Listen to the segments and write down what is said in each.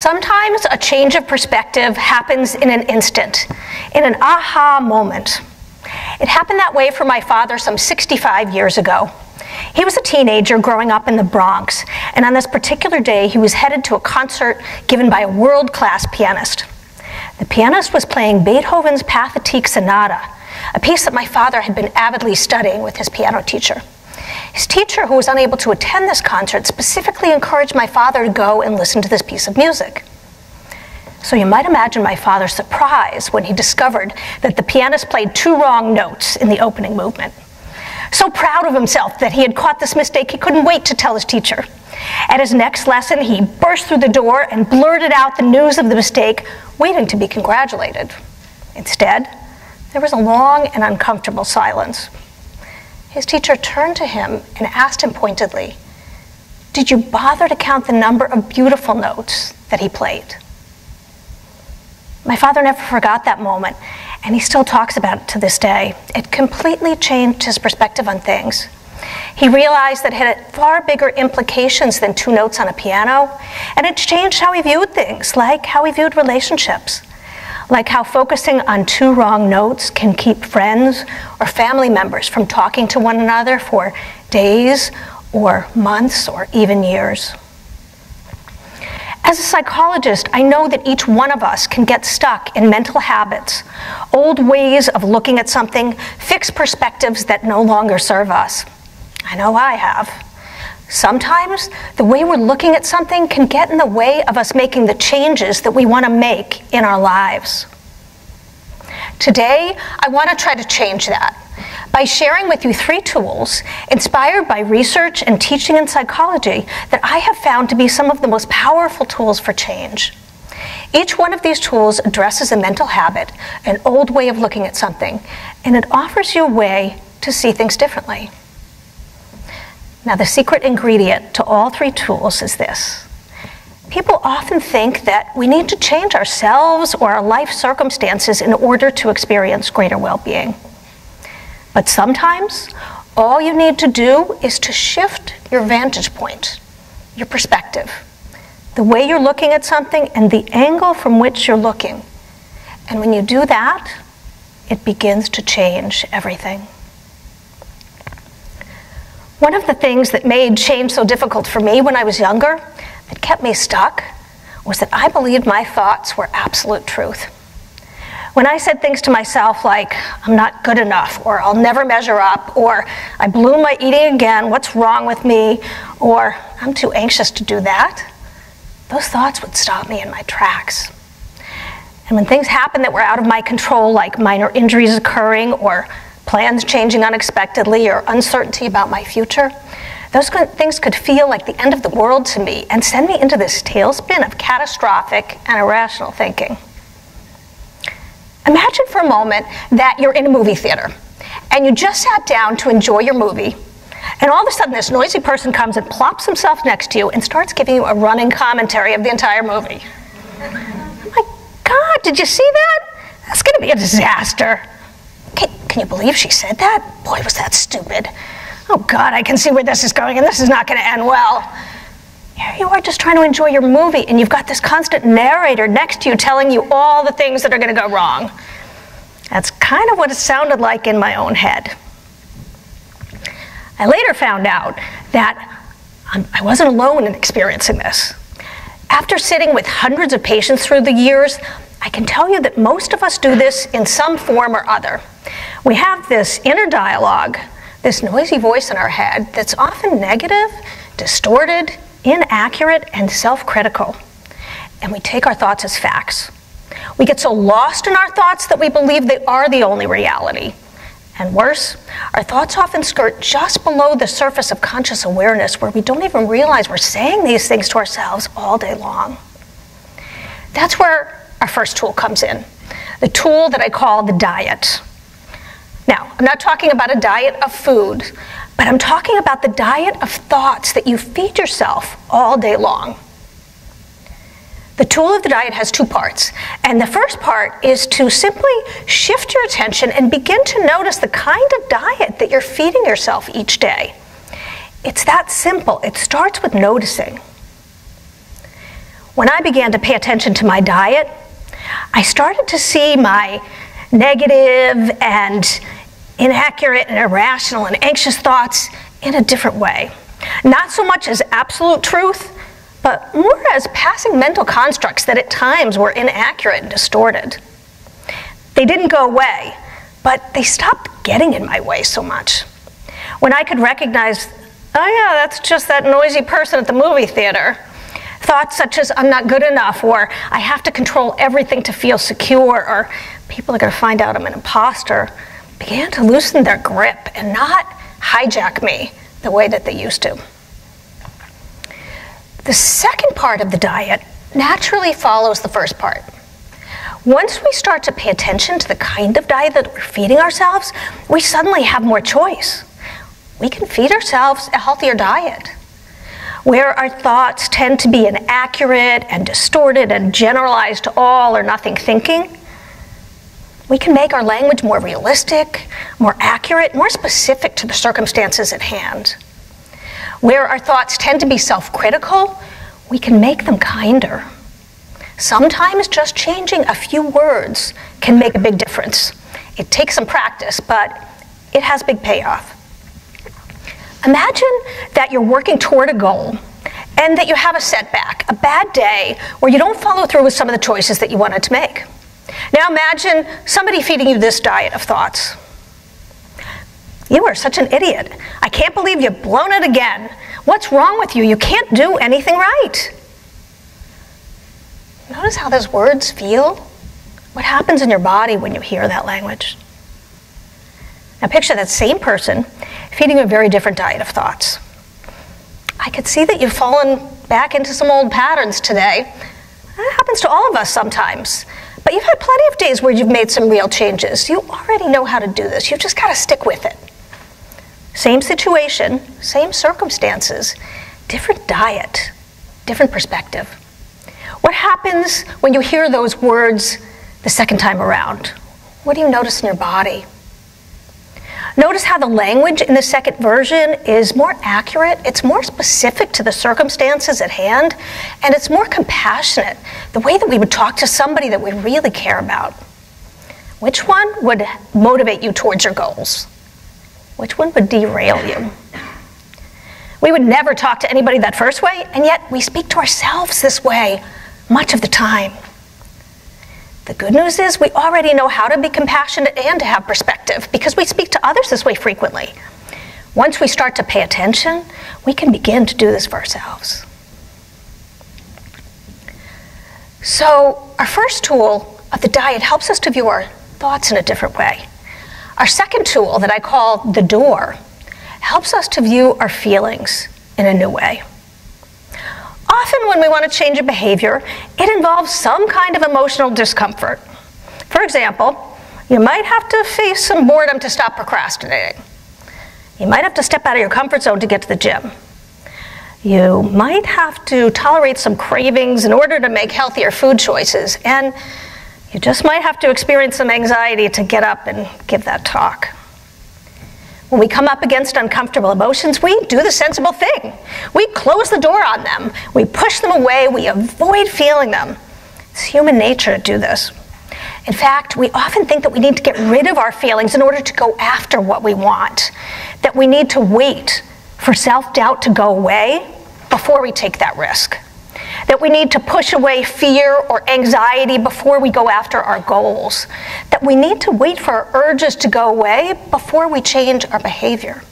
Sometimes a change of perspective happens in an instant, in an aha moment. It happened that way for my father some 65 years ago. He was a teenager growing up in the Bronx, and on this particular day he was headed to a concert given by a world-class pianist. The pianist was playing Beethoven's Pathetique Sonata, a piece that my father had been avidly studying with his piano teacher. His teacher, who was unable to attend this concert, specifically encouraged my father to go and listen to this piece of music. So you might imagine my father's surprise when he discovered that the pianist played 2 wrong notes in the opening movement. So proud of himself that he had caught this mistake, he couldn't wait to tell his teacher. At his next lesson, he burst through the door and blurted out the news of the mistake, waiting to be congratulated. Instead, there was a long and uncomfortable silence. His teacher turned to him and asked him pointedly, "Did you bother to count the number of beautiful notes that he played?" My father never forgot that moment, and he still talks about it to this day. It completely changed his perspective on things. He realized that it had far bigger implications than 2 notes on a piano, and it changed how he viewed things, like how he viewed relationships. Like how focusing on 2 wrong notes can keep friends or family members from talking to one another for days or months or even years. As a psychologist, I know that each one of us can get stuck in mental habits, old ways of looking at something, fixed perspectives that no longer serve us. I know I have. Sometimes the way we're looking at something can get in the way of us making the changes that we want to make in our lives. Today, I want to try to change that by sharing with you 3 tools inspired by research and teaching in psychology that I have found to be some of the most powerful tools for change. Each one of these tools addresses a mental habit, an old way of looking at something, and it offers you a way to see things differently. Now, the secret ingredient to all 3 tools is this. People often think that we need to change ourselves or our life circumstances in order to experience greater well-being. But sometimes, all you need to do is to shift your vantage point, your perspective, the way you're looking at something and the angle from which you're looking. And when you do that, it begins to change everything. One of the things that made change so difficult for me when I was younger, that kept me stuck, was that I believed my thoughts were absolute truth. When I said things to myself like, "I'm not good enough," or "I'll never measure up," or "I blew my eating again, what's wrong with me?" or "I'm too anxious to do that," those thoughts would stop me in my tracks. And when things happened that were out of my control, like minor injuries occurring, or plans changing unexpectedly, or uncertainty about my future, those things could feel like the end of the world to me and send me into this tailspin of catastrophic and irrational thinking. Imagine for a moment that you're in a movie theater and you just sat down to enjoy your movie, and all of a sudden this noisy person comes and plops himself next to you and starts giving you a running commentary of the entire movie. My God, did you see that? That's going to be a disaster. Can you believe she said that? Boy, was that stupid. Oh God, I can see where this is going, and this is not going to end well. Here you are just trying to enjoy your movie, and you've got this constant narrator next to you telling you all the things that are going to go wrong. That's kind of what it sounded like in my own head. I later found out that I wasn't alone in experiencing this. After sitting with hundreds of patients through the years, I can tell you that most of us do this in some form or other. We have this inner dialogue, this noisy voice in our head that's often negative, distorted, inaccurate, and self-critical. And we take our thoughts as facts. We get so lost in our thoughts that we believe they are the only reality. And worse, our thoughts often skirt just below the surface of conscious awareness, where we don't even realize we're saying these things to ourselves all day long. That's where our first tool comes in, the tool that I call the diet. Now, I'm not talking about a diet of food, but I'm talking about the diet of thoughts that you feed yourself all day long. The tool of the diet has 2 parts, and the first part is to simply shift your attention and begin to notice the kind of diet that you're feeding yourself each day. It's that simple. It starts with noticing. When I began to pay attention to my diet, I started to see my negative and inaccurate and irrational and anxious thoughts in a different way. Not so much as absolute truth, but more as passing mental constructs that at times were inaccurate and distorted. They didn't go away, but they stopped getting in my way so much. When I could recognize, oh yeah, that's just that noisy person at the movie theater. Thoughts such as, I'm not good enough, or I have to control everything to feel secure, or people are going to find out I'm an imposter, began to loosen their grip and not hijack me the way that they used to. The second part of the diet naturally follows the first part. Once we start to pay attention to the kind of diet that we're feeding ourselves, we suddenly have more choice. We can feed ourselves a healthier diet, where our thoughts tend to be inaccurate and distorted and generalized to all or nothing thinking. We can make our language more realistic, more accurate, more specific to the circumstances at hand. Where our thoughts tend to be self-critical, we can make them kinder. Sometimes just changing a few words can make a big difference. It takes some practice, but it has big payoff. Imagine that you're working toward a goal and that you have a setback, a bad day where you don't follow through with some of the choices that you wanted to make. Now imagine somebody feeding you this diet of thoughts. You are such an idiot. I can't believe you've blown it again. What's wrong with you? You can't do anything right. Notice how those words feel? What happens in your body when you hear that language? Now picture that same person feeding you a very different diet of thoughts. I could see that you've fallen back into some old patterns today. That happens to all of us sometimes. But you've had plenty of days where you've made some real changes. You already know how to do this. You've just got to stick with it. Same situation, same circumstances, different diet, different perspective. What happens when you hear those words the second time around? What do you notice in your body? Notice how the language in the second version is more accurate, it's more specific to the circumstances at hand, and it's more compassionate, the way that we would talk to somebody that we really care about. Which one would motivate you towards your goals? Which one would derail you? We would never talk to anybody that first way, and yet we speak to ourselves this way much of the time. The good news is we already know how to be compassionate and to have perspective because we speak to others this way frequently. Once we start to pay attention, we can begin to do this for ourselves. So our first tool of the diet helps us to view our thoughts in a different way. Our second tool that I call the door helps us to view our feelings in a new way. Often when we want to change a behavior, it involves some kind of emotional discomfort. For example, you might have to face some boredom to stop procrastinating. You might have to step out of your comfort zone to get to the gym. You might have to tolerate some cravings in order to make healthier food choices, and you just might have to experience some anxiety to get up and give that talk. When we come up against uncomfortable emotions, we do the sensible thing. We close the door on them. We push them away. We avoid feeling them. It's human nature to do this. In fact, we often think that we need to get rid of our feelings in order to go after what we want, that we need to wait for self-doubt to go away before we take that risk, that we need to push away fear or anxiety before we go after our goals, that we need to wait for our urges to go away before we change our behavior.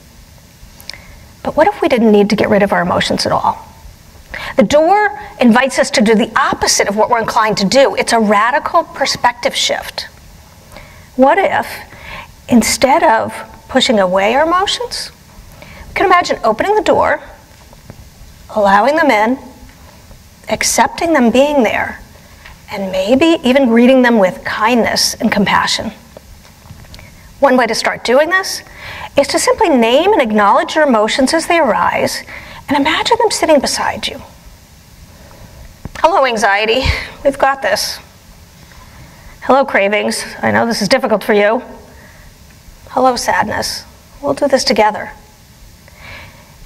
But what if we didn't need to get rid of our emotions at all? The door invites us to do the opposite of what we're inclined to do. It's a radical perspective shift. What if, instead of pushing away our emotions, we can imagine opening the door, allowing them in, accepting them being there, and maybe even greeting them with kindness and compassion. One way to start doing this is to simply name and acknowledge your emotions as they arise and imagine them sitting beside you. Hello, anxiety. We've got this. Hello, cravings. I know this is difficult for you. Hello, sadness. We'll do this together.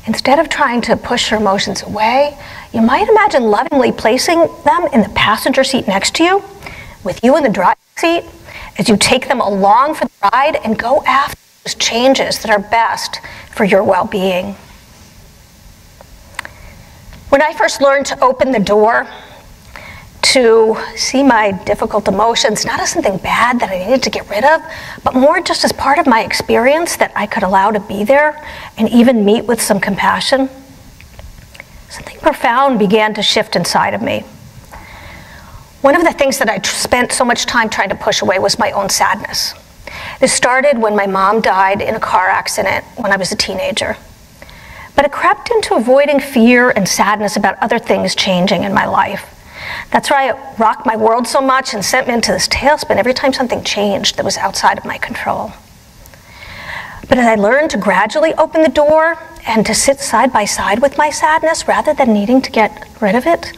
Instead of trying to push your emotions away, you might imagine lovingly placing them in the passenger seat next to you, with you in the driver's seat, as you take them along for the ride and go after those changes that are best for your well-being. When I first learned to open the door to see my difficult emotions, not as something bad that I needed to get rid of, but more just as part of my experience that I could allow to be there and even meet with some compassion, something profound began to shift inside of me. One of the things that I spent so much time trying to push away was my own sadness. This started when my mom died in a car accident when I was a teenager. But it crept into avoiding fear and sadness about other things changing in my life. That's why it rocked my world so much and sent me into this tailspin every time something changed that was outside of my control. But as I learned to gradually open the door and to sit side by side with my sadness rather than needing to get rid of it,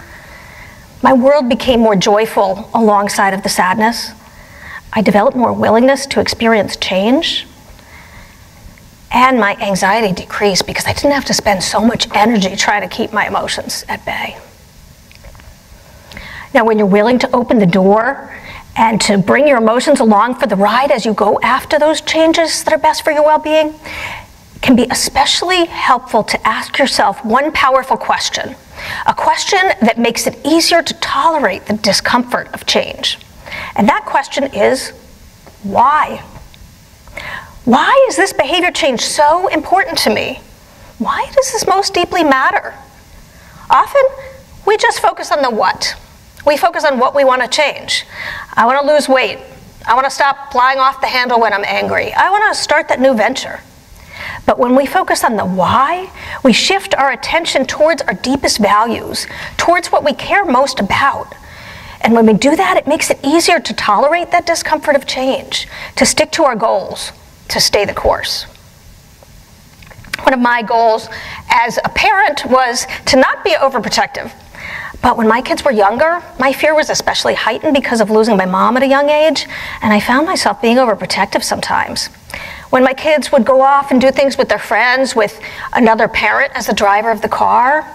my world became more joyful alongside of the sadness. I developed more willingness to experience change, and my anxiety decreased because I didn't have to spend so much energy trying to keep my emotions at bay. Now, when you're willing to open the door and to bring your emotions along for the ride as you go after those changes that are best for your well-being, it can be especially helpful to ask yourself one powerful question, a question that makes it easier to tolerate the discomfort of change. And that question is, why? Why is this behavior change so important to me? Why does this most deeply matter? Often, we just focus on the what. We focus on what we want to change. I want to lose weight. I want to stop flying off the handle when I'm angry. I want to start that new venture. But when we focus on the why, we shift our attention towards our deepest values, towards what we care most about. And when we do that, it makes it easier to tolerate that discomfort of change, to stick to our goals, to stay the course. One of my goals as a parent was to not be overprotective. But when my kids were younger, my fear was especially heightened because of losing my mom at a young age, and I found myself being overprotective sometimes. When my kids would go off and do things with their friends, with another parent as the driver of the car,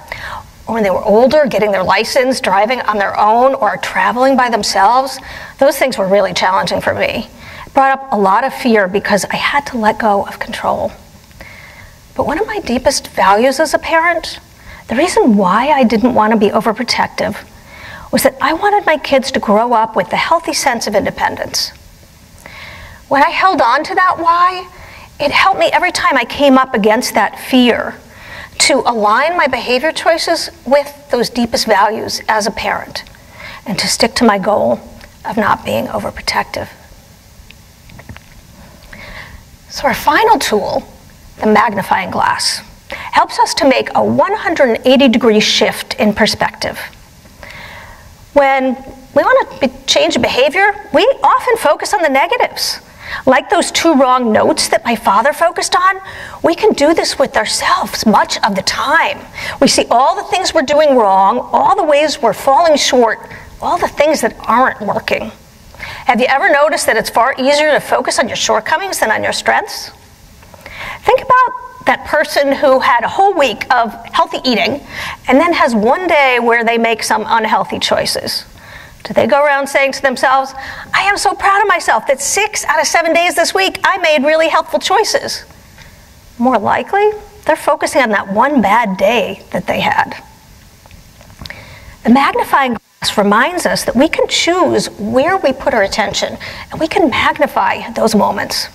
or when they were older, getting their license, driving on their own, or traveling by themselves, those things were really challenging for me. It brought up a lot of fear because I had to let go of control. But one of my deepest values as a parent, the reason why I didn't want to be overprotective, was that I wanted my kids to grow up with a healthy sense of independence. When I held on to that why, it helped me every time I came up against that fear to align my behavior choices with those deepest values as a parent and to stick to my goal of not being overprotective. So our final tool, the magnifying glass, helps us to make a 180-degree shift in perspective. When we want to change a behavior, we often focus on the negatives. Like those 2 wrong notes that my father focused on, we can do this with ourselves much of the time. We see all the things we're doing wrong, all the ways we're falling short, all the things that aren't working. Have you ever noticed that it's far easier to focus on your shortcomings than on your strengths? Think about that person who had a whole week of healthy eating and then has one day where they make some unhealthy choices. Do they go around saying to themselves, I am so proud of myself that 6 out of 7 days this week I made really helpful choices? More likely, they're focusing on that one bad day that they had. The magnifying glass reminds us that we can choose where we put our attention, and we can magnify those moments.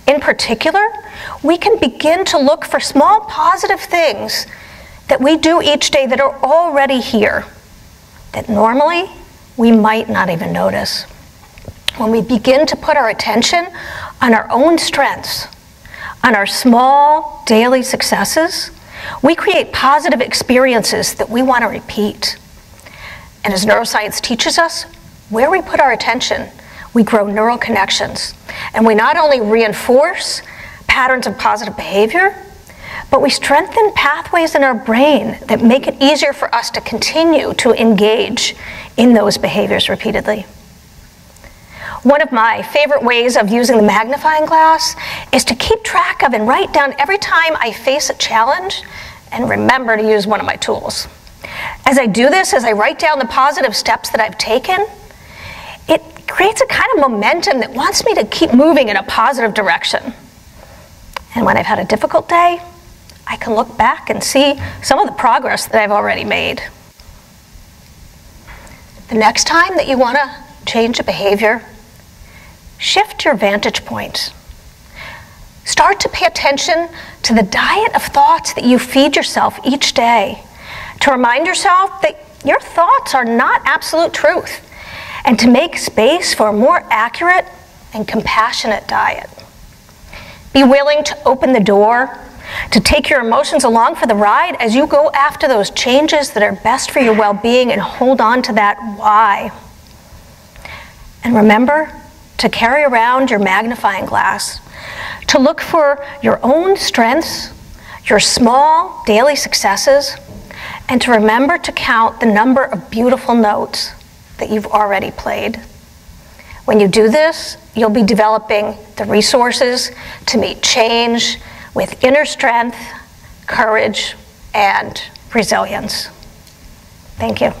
In particular, we can begin to look for small positive things that we do each day that are already here, that normally we might not even notice. When we begin to put our attention on our own strengths, on our small daily successes, we create positive experiences that we want to repeat. And as neuroscience teaches us, where we put our attention, we grow neural connections. And we not only reinforce patterns of positive behavior, but we strengthen pathways in our brain that make it easier for us to continue to engage in those behaviors repeatedly. One of my favorite ways of using the magnifying glass is to keep track of and write down every time I face a challenge and remember to use one of my tools. As I do this, as I write down the positive steps that I've taken, it creates a kind of momentum that wants me to keep moving in a positive direction. And when I've had a difficult day, I can look back and see some of the progress that I've already made. The next time that you want to change a behavior, shift your vantage point. Start to pay attention to the diet of thoughts that you feed yourself each day, to remind yourself that your thoughts are not absolute truth, and to make space for a more accurate and compassionate diet. Be willing to open the door, to take your emotions along for the ride as you go after those changes that are best for your well-being, and hold on to that why. And remember to carry around your magnifying glass, to look for your own strengths, your small daily successes, and to remember to count the number of beautiful notes that you've already played. When you do this, you'll be developing the resources to meet change with inner strength, courage, and resilience. Thank you.